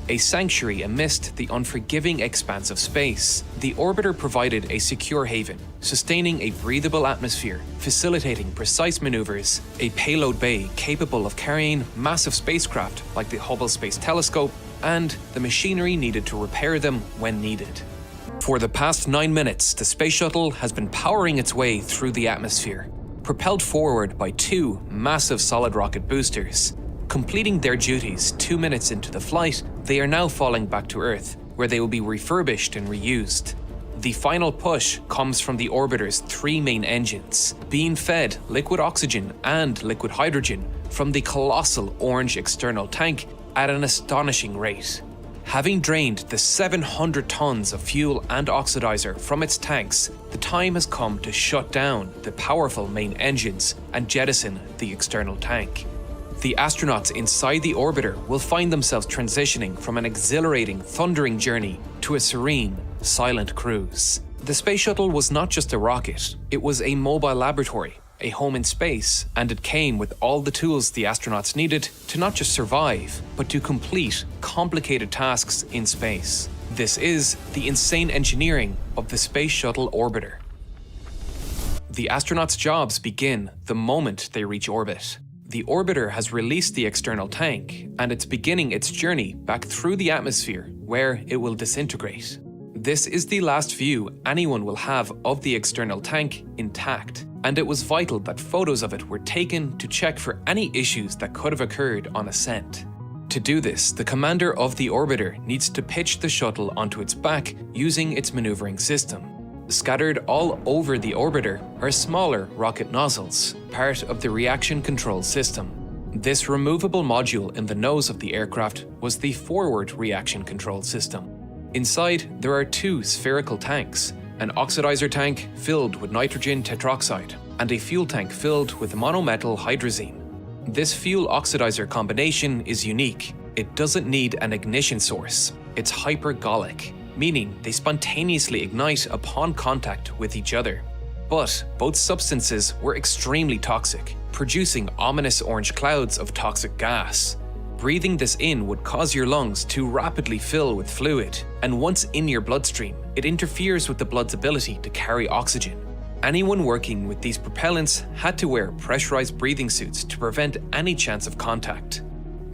a sanctuary amidst the unforgiving expanse of space. The orbiter provided a secure haven, sustaining a breathable atmosphere, facilitating precise maneuvers, a payload bay capable of carrying massive spacecraft like the Hubble Space Telescope, and the machinery needed to repair them when needed. For the past 9 minutes, the space shuttle has been powering its way through the atmosphere, propelled forward by 2 massive solid rocket boosters. Completing their duties 2 minutes into the flight, they are now falling back to Earth, where they will be refurbished and reused. The final push comes from the orbiter's 3 main engines, being fed liquid oxygen and liquid hydrogen from the colossal orange external tank at an astonishing rate. Having drained the 700 tons of fuel and oxidizer from its tanks, the time has come to shut down the powerful main engines and jettison the external tank. The astronauts inside the orbiter will find themselves transitioning from an exhilarating, thundering journey to a serene, silent cruise. The space shuttle was not just a rocket, it was a mobile laboratory, a home in space, and it came with all the tools the astronauts needed to not just survive, but to complete complicated tasks in space. This is the insane engineering of the Space Shuttle orbiter. The astronauts' jobs begin the moment they reach orbit. The orbiter has released the external tank, and it's beginning its journey back through the atmosphere, where it will disintegrate. This is the last view anyone will have of the external tank intact, and it was vital that photos of it were taken to check for any issues that could have occurred on ascent. To do this, the commander of the orbiter needs to pitch the shuttle onto its back using its maneuvering system. Scattered all over the orbiter are smaller rocket nozzles, part of the reaction control system. This removable module in the nose of the aircraft was the forward reaction control system. Inside, there are 2 spherical tanks, an oxidizer tank filled with nitrogen tetroxide, and a fuel tank filled with monometal hydrazine. This fuel oxidizer combination is unique. It doesn't need an ignition source. It's hypergolic, meaning they spontaneously ignite upon contact with each other. But both substances were extremely toxic, producing ominous orange clouds of toxic gas. Breathing this in would cause your lungs to rapidly fill with fluid, and once in your bloodstream, it interferes with the blood's ability to carry oxygen. Anyone working with these propellants had to wear pressurized breathing suits to prevent any chance of contact.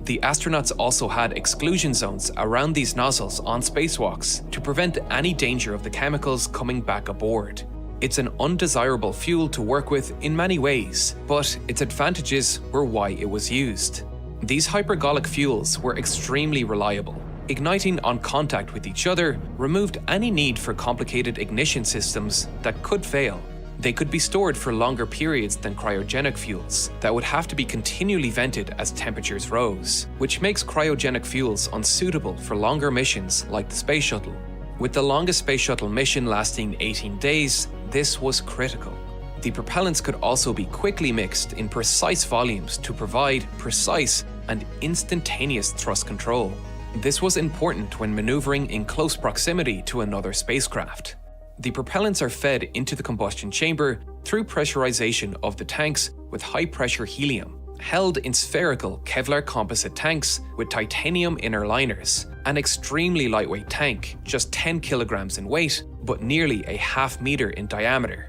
The astronauts also had exclusion zones around these nozzles on spacewalks to prevent any danger of the chemicals coming back aboard. It's an undesirable fuel to work with in many ways, but its advantages were why it was used. These hypergolic fuels were extremely reliable. Igniting on contact with each other removed any need for complicated ignition systems that could fail. They could be stored for longer periods than cryogenic fuels that would have to be continually vented as temperatures rose, which makes cryogenic fuels unsuitable for longer missions like the Space Shuttle. With the longest Space Shuttle mission lasting 18 days, this was critical. The propellants could also be quickly mixed in precise volumes to provide precise and instantaneous thrust control. This was important when maneuvering in close proximity to another spacecraft. The propellants are fed into the combustion chamber through pressurization of the tanks with high-pressure helium, held in spherical Kevlar composite tanks with titanium inner liners. An extremely lightweight tank, just 10 kilograms in weight, but nearly a half-meter in diameter.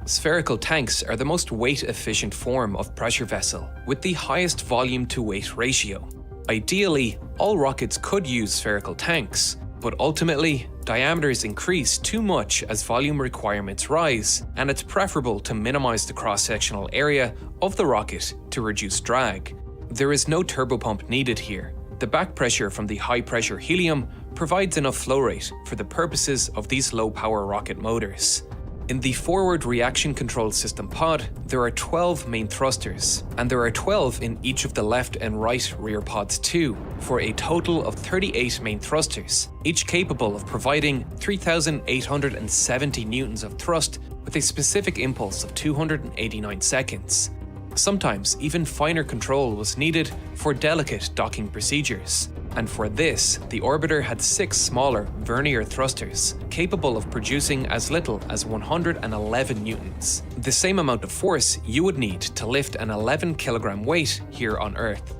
Spherical tanks are the most weight-efficient form of pressure vessel, with the highest volume-to-weight ratio. Ideally, all rockets could use spherical tanks, but ultimately, diameters increase too much as volume requirements rise, and it's preferable to minimize the cross-sectional area of the rocket to reduce drag. There is no turbopump needed here. The back pressure from the high-pressure helium provides enough flow rate for the purposes of these low-power rocket motors. In the forward reaction control system pod, there are 12 main thrusters, and there are 12 in each of the left and right rear pods too, for a total of 38 main thrusters, each capable of providing 3,870 newtons of thrust with a specific impulse of 289 seconds. Sometimes even finer control was needed for delicate docking procedures. And for this, the orbiter had 6 smaller vernier thrusters, capable of producing as little as 111 newtons, the same amount of force you would need to lift an 11 kilogram weight here on Earth.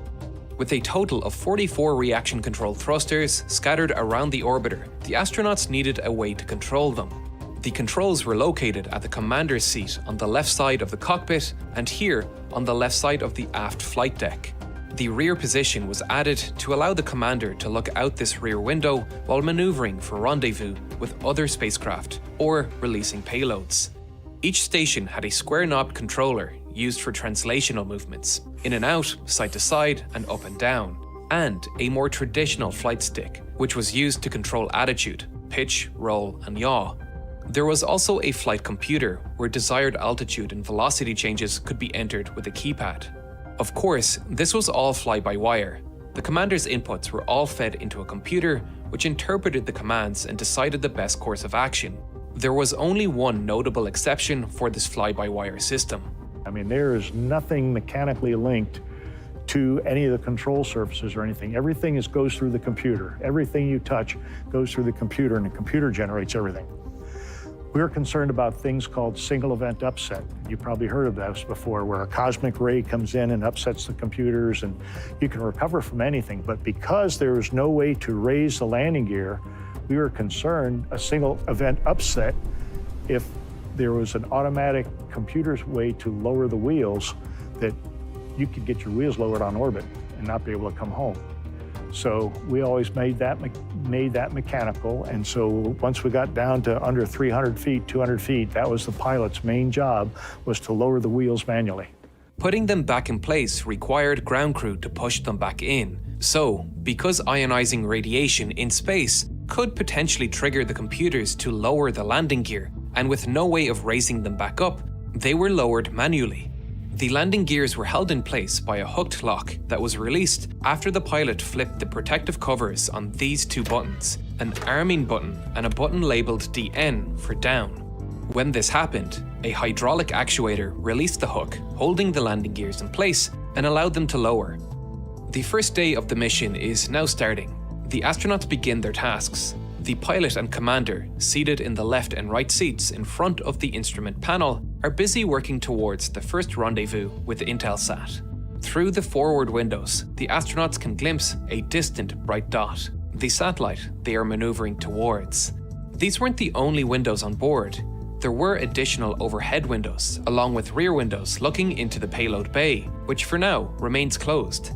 With a total of 44 reaction-controlled thrusters scattered around the orbiter, the astronauts needed a way to control them. The controls were located at the commander's seat on the left side of the cockpit and here on the left side of the aft flight deck. The rear position was added to allow the commander to look out this rear window while maneuvering for rendezvous with other spacecraft or releasing payloads. Each station had a square-knobbed controller used for translational movements, in and out, side to side, and up and down, and a more traditional flight stick, which was used to control attitude, pitch, roll, and yaw. There was also a flight computer where desired altitude and velocity changes could be entered with a keypad. Of course, this was all fly-by-wire. The commander's inputs were all fed into a computer which interpreted the commands and decided the best course of action. There was only one notable exception for this fly-by-wire system. I mean, there is nothing mechanically linked to any of the control surfaces or anything. Everything goes through the computer. Everything you touch goes through the computer, and the computer generates everything. We're concerned about things called single event upset. You've probably heard of those before, where a cosmic ray comes in and upsets the computers, and you can recover from anything. But because there was no way to raise the landing gear, we were concerned a single event upset, if there was an automatic computer's way to lower the wheels, that you could get your wheels lowered on orbit and not be able to come home. So we always made that mechanical, and so once we got down to under 300 feet, 200 feet, that was the pilot's main job, was to lower the wheels manually. Putting them back in place required ground crew to push them back in. So, because ionizing radiation in space could potentially trigger the computers to lower the landing gear, and with no way of raising them back up, they were lowered manually. The landing gears were held in place by a hooked lock that was released after the pilot flipped the protective covers on these two buttons, an arming button and a button labeled DN for down. When this happened, a hydraulic actuator released the hook, holding the landing gears in place and allowed them to lower. The first day of the mission is now starting. The astronauts begin their tasks. The pilot and commander, seated in the left and right seats in front of the instrument panel, are busy working towards the first rendezvous with Intelsat. Through the forward windows, the astronauts can glimpse a distant bright dot, the satellite they are maneuvering towards. These weren't the only windows on board. There were additional overhead windows, along with rear windows looking into the payload bay, which for now remains closed.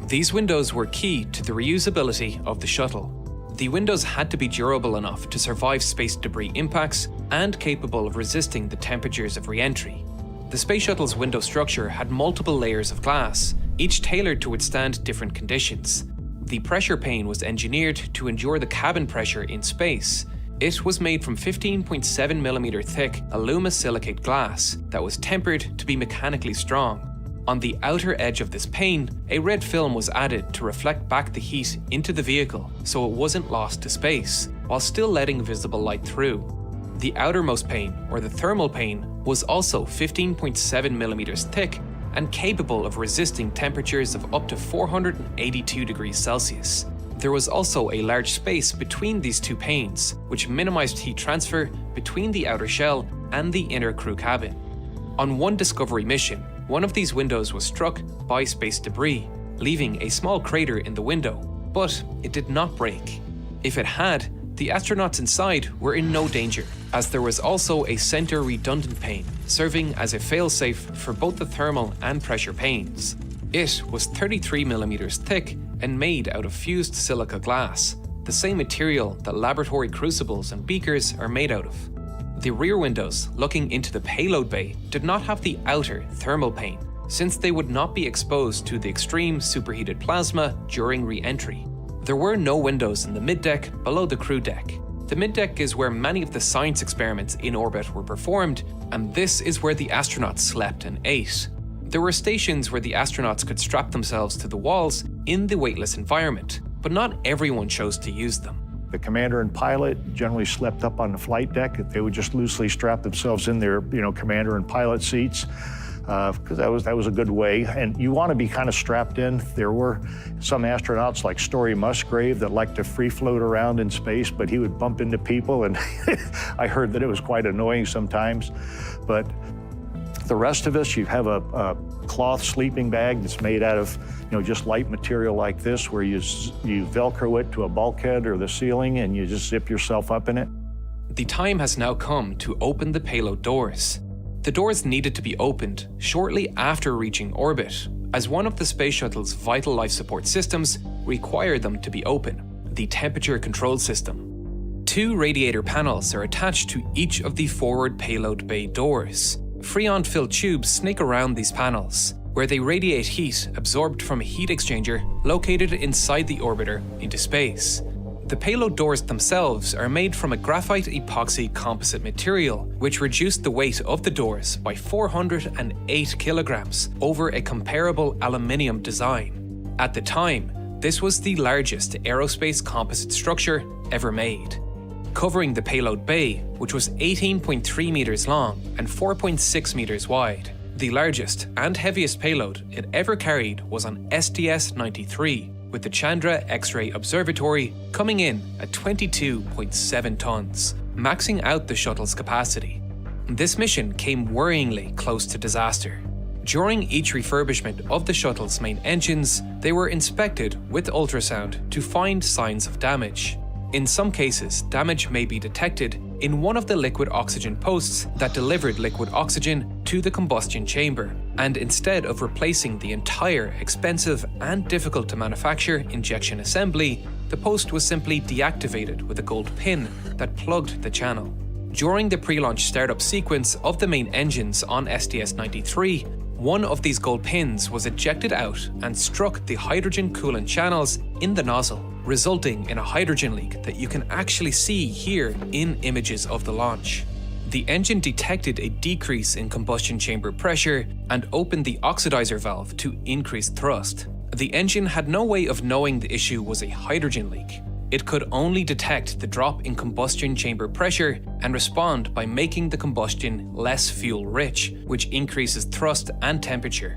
These windows were key to the reusability of the shuttle. The windows had to be durable enough to survive space debris impacts and capable of resisting the temperatures of re-entry. The space shuttle's window structure had multiple layers of glass, each tailored to withstand different conditions. The pressure pane was engineered to endure the cabin pressure in space. It was made from 15.7mm thick alumosilicate glass that was tempered to be mechanically strong. On the outer edge of this pane, a red film was added to reflect back the heat into the vehicle so it wasn't lost to space, while still letting visible light through. The outermost pane, or the thermal pane, was also 15.7mm thick and capable of resisting temperatures of up to 482 degrees Celsius. There was also a large space between these two panes, which minimized heat transfer between the outer shell and the inner crew cabin. On one Discovery mission, one of these windows was struck by space debris, leaving a small crater in the window, but it did not break. If it had, the astronauts inside were in no danger, as there was also a center redundant pane, serving as a failsafe for both the thermal and pressure panes. It was 33mm thick and made out of fused silica glass, the same material that laboratory crucibles and beakers are made out of. The rear windows, looking into the payload bay, did not have the outer thermal pane, since they would not be exposed to the extreme superheated plasma during re-entry. There were no windows in the middeck below the crew deck. The middeck is where many of the science experiments in orbit were performed, and this is where the astronauts slept and ate. There were stations where the astronauts could strap themselves to the walls in the weightless environment, but not everyone chose to use them. The commander and pilot generally slept up on the flight deck. They would just loosely strap themselves in their, commander and pilot seats, because that was a good way. And you want to be kind of strapped in. There were some astronauts like Story Musgrave that liked to free float around in space, but he would bump into people, and I heard that it was quite annoying sometimes. But the rest of us, you have a cloth sleeping bag that's made out of, just light material like this, where you Velcro it to a bulkhead or the ceiling and you just zip yourself up in it. The time has now come to open the payload doors. The doors needed to be opened shortly after reaching orbit, as one of the Space Shuttle's vital life support systems required them to be open, the temperature control system. 2 radiator panels are attached to each of the forward payload bay doors. Freon-filled tubes snake around these panels, where they radiate heat absorbed from a heat exchanger located inside the orbiter into space. The payload doors themselves are made from a graphite epoxy composite material, which reduced the weight of the doors by 408 kilograms over a comparable aluminium design. At the time, this was the largest aerospace composite structure ever made. Covering the payload bay, which was 18.3 meters long and 4.6 meters wide. The largest and heaviest payload it ever carried was on STS-93, with the Chandra X-ray Observatory coming in at 22.7 tons, maxing out the shuttle's capacity. This mission came worryingly close to disaster. During each refurbishment of the shuttle's main engines, they were inspected with ultrasound to find signs of damage. In some cases, damage may be detected in one of the liquid oxygen posts that delivered liquid oxygen to the combustion chamber, and instead of replacing the entire expensive and difficult to manufacture injection assembly, the post was simply deactivated with a gold pin that plugged the channel. During the pre-launch startup sequence of the main engines on STS-93, one of these gold pins was ejected out and struck the hydrogen coolant channels in the nozzle, resulting in a hydrogen leak that you can actually see here in images of the launch. The engine detected a decrease in combustion chamber pressure and opened the oxidizer valve to increase thrust. The engine had no way of knowing the issue was a hydrogen leak. It could only detect the drop in combustion chamber pressure and respond by making the combustion less fuel-rich, which increases thrust and temperature.